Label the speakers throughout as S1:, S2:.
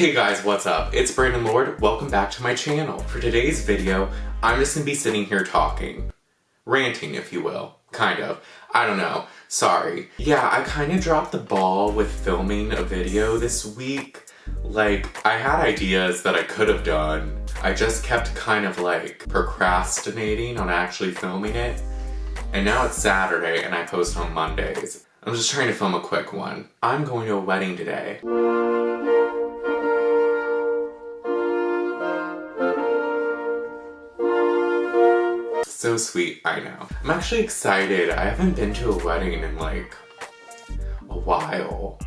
S1: Hey guys, what's up? It's Brandon Lord. Welcome back to my channel. For today's video, I'm just gonna be sitting here talking. Ranting, if you will. Kind of. I don't know. Sorry. Yeah, I kind of dropped the ball with filming a video this week. Like, I had ideas that I could have done. I just kept kind of like procrastinating on actually filming it. And now it's Saturday and I post on Mondays. I'm just trying to film a quick one. I'm going to a wedding today. So sweet, I know. I'm actually excited. I haven't been to a wedding in like a while.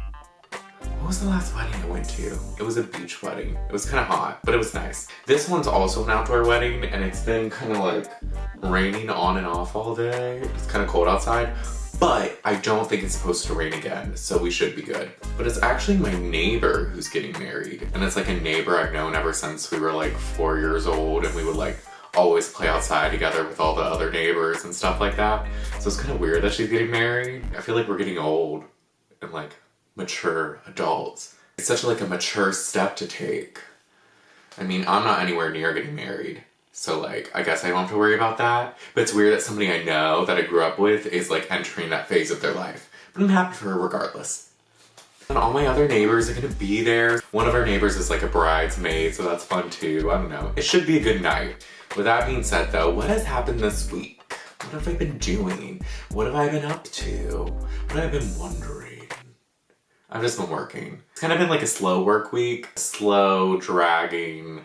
S1: What was the last wedding I went to? It was a beach wedding. It was kind of hot, but it was nice. This one's also an outdoor wedding and it's been kind of like raining on and off all day. It's kind of cold outside, but I don't think it's supposed to rain again, so we should be good. But it's actually my neighbor who's getting married. And it's like a neighbor I've known ever since we were like 4 years old, and we would like always play outside together with all the other neighbors and stuff like that. So it's kind of weird that she's getting married. I feel like we're getting old and like mature adults. It's such like a mature step to take. I mean, I'm not anywhere near getting married, so like I guess I don't have to worry about that. But it's weird that somebody I know that I grew up with is like entering that phase of their life. But I'm happy for her regardless. And all my other neighbors are gonna be there. One of our neighbors is like a bridesmaid, so that's fun too. I don't know. It should be a good night. With that being said though, what has happened this week? What have I been doing? What have I been up to? What have I been wondering? I've just been working. It's kind of been like a slow work week. Slow, dragging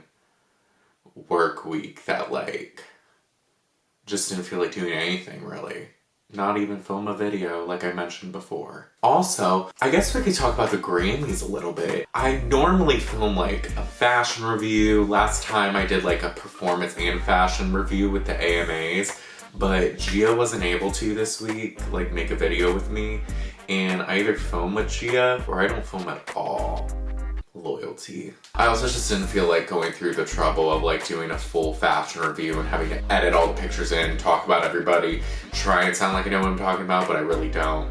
S1: work week that like just didn't feel like doing anything really. Not even film a video like I mentioned before. Also, I guess we could talk about the Grammys a little bit. I normally film like a fashion review. Last time I did like a performance and fashion review with the AMAs, but Gia wasn't able to this week, like make a video with me. And I either film with Gia or I don't film at all. Loyalty. I also just didn't feel like going through the trouble of like doing a full fashion review and having to edit all the pictures in, talk about everybody, try and sound like I know what I'm talking about, but I really don't.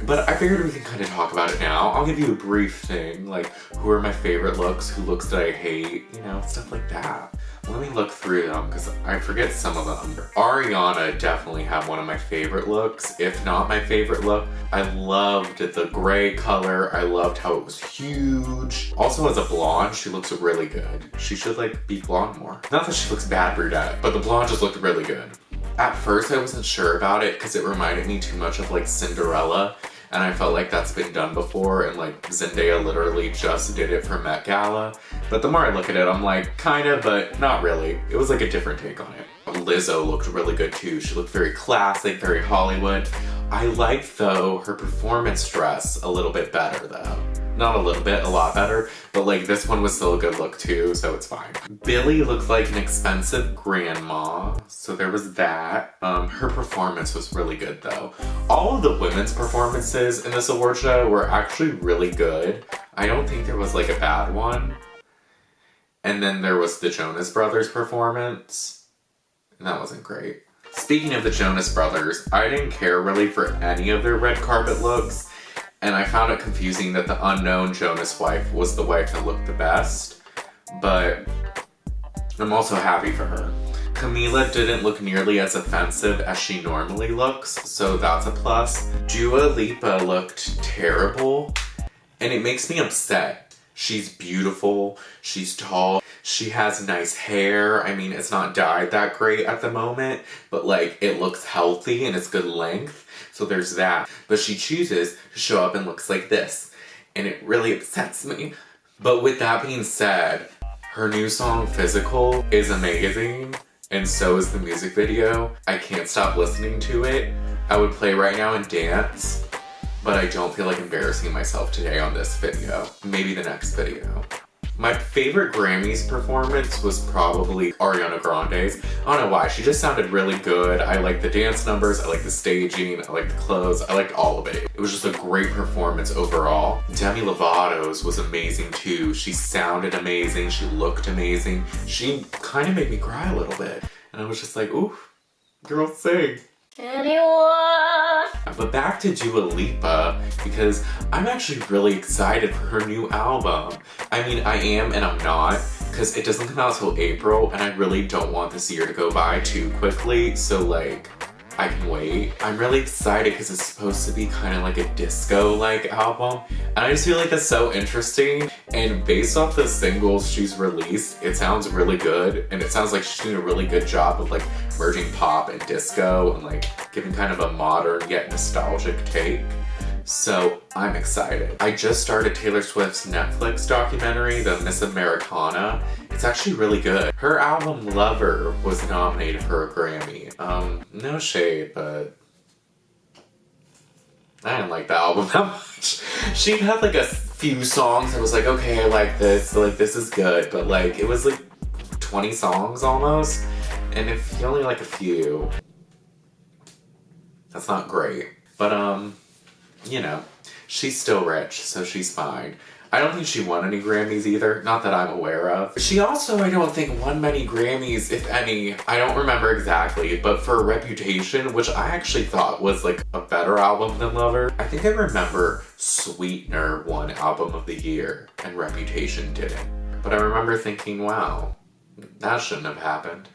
S1: But I figured we can kind of talk about it now. I'll give you a brief thing, like who are my favorite looks, who looks that I hate, you know, stuff like that. Let me look through them because I forget some of them. Ariana definitely had one of my favorite looks, if not my favorite look. I loved the gray color. I loved how it was huge. Also as a blonde, she looks really good. She should like be blonde more. Not that she looks bad brunette, but the blonde just looked really good. At first I wasn't sure about it because it reminded me too much of like Cinderella. And I felt like that's been done before, and like Zendaya literally just did it for Met Gala. But the more I look at it, I'm like, kinda, but not really. It was like a different take on it. Lizzo looked really good too. She looked very classic, very Hollywood. I liked though her performance dress a little bit better though. Not a little bit, a lot better, but like this one was still a good look too, so it's fine. Billie looked like an expensive grandma, so there was that. Her performance was really good though. All of the women's performances in this award show were actually really good. I don't think there was like a bad one. And then there was the Jonas Brothers performance, and that wasn't great. Speaking of the Jonas Brothers, I didn't care really for any of their red carpet looks. And I found it confusing that the unknown Jonas wife was the wife that looked the best, but I'm also happy for her. Camila didn't look nearly as offensive as she normally looks, so that's a plus. Dua Lipa looked terrible, and it makes me upset. She's beautiful, she's tall, she has nice hair. I mean, it's not dyed that great at the moment, but like it looks healthy and it's good length. So there's that. But she chooses to show up and looks like this. And it really upsets me. But with that being said, her new song, Physical, is amazing. And so is the music video. I can't stop listening to it. I would play right now and dance. But I don't feel like embarrassing myself today on this video. Maybe the next video. My favorite Grammys performance was probably Ariana Grande's. I don't know why, she just sounded really good. I liked the dance numbers, I liked the staging, I liked the clothes, I liked all of it. It was just a great performance overall. Demi Lovato's was amazing too. She sounded amazing, she looked amazing. She kind of made me cry a little bit. And I was just like, ooh, girl, sing.
S2: Anyone?
S1: But back to Dua Lipa, because I'm actually really excited for her new album. I mean, I am and I'm not, because it doesn't come out till April, and I really don't want this year to go by too quickly, so like, I can wait. I'm really excited because it's supposed to be kind of like a disco-like album, and I just feel like that's so interesting, and based off the singles she's released, it sounds really good, and it sounds like she's doing a really good job of like merging pop and disco and like giving kind of a modern yet nostalgic take. So I'm excited. I just started Taylor Swift's Netflix documentary, The Miss Americana. It's actually really good. Her album Lover was nominated for a Grammy. No shade, but I didn't like the album that much. She had like a few songs that was like, okay, I like this is good, but like it was like 20 songs almost, and if you only like a few, that's not great. But you know, she's still rich, so she's fine. I don't think she won any Grammys either, not that I'm aware of. She also, I don't think, won many Grammys, if any. I don't remember exactly, but for Reputation, which I actually thought was like a better album than Lover. I think I remember Sweetener won Album of the Year and Reputation didn't. But I remember thinking, wow, that shouldn't have happened.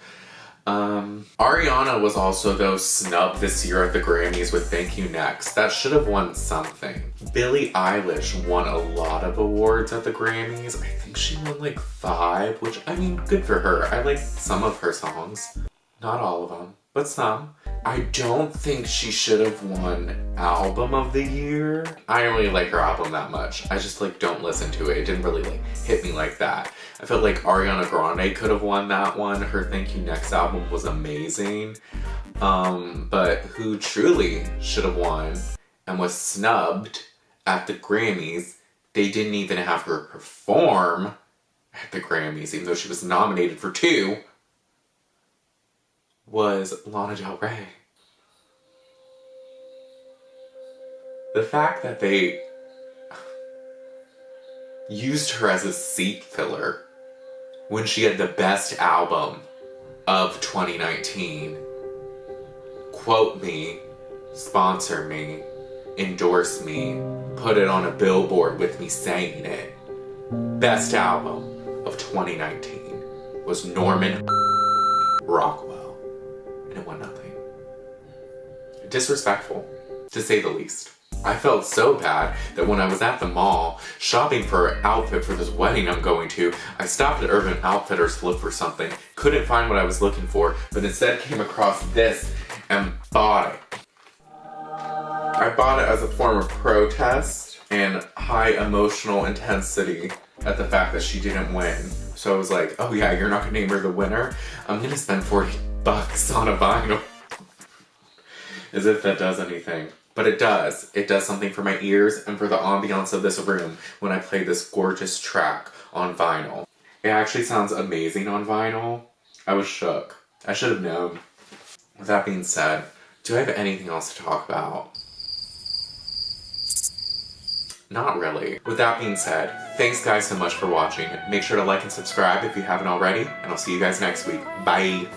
S1: Ariana was also, though, snubbed this year at the Grammys with Thank You Next. That should have won something. Billie Eilish won a lot of awards at the Grammys. I think she won like 5, which, I mean, good for her. I like some of her songs. Not all of them, but some. I don't think she should have won Album of the Year. I don't really like her album that much. I just like don't listen to it. It didn't really like hit me like that. I felt like Ariana Grande could have won that one. Her Thank You Next album was amazing. But who truly should have won and was snubbed at the Grammys, they didn't even have her perform at the Grammys, even though she was nominated for 2, was Lana Del Rey. The fact that they used her as a seat filler when she had the best album of 2019. Quote me, sponsor me, endorse me, put it on a billboard with me saying it. Best album of 2019 was Norman Rockwell, and it won nothing. Disrespectful, to say the least. I felt so bad that when I was at the mall shopping for an outfit for this wedding I'm going to, I stopped at Urban Outfitters to look for something, couldn't find what I was looking for, but instead came across this and bought it. I bought it as a form of protest and high emotional intensity at the fact that she didn't win. So I was like, oh yeah, you're not gonna name her the winner? I'm gonna spend $40 on a vinyl. As if that does anything. But it does. It does something for my ears and for the ambiance of this room when I play this gorgeous track on vinyl. It actually sounds amazing on vinyl. I was shook. I should have known. With that being said, do I have anything else to talk about? Not really. With that being said, thanks guys so much for watching. Make sure to like and subscribe if you haven't already, and I'll see you guys next week. Bye!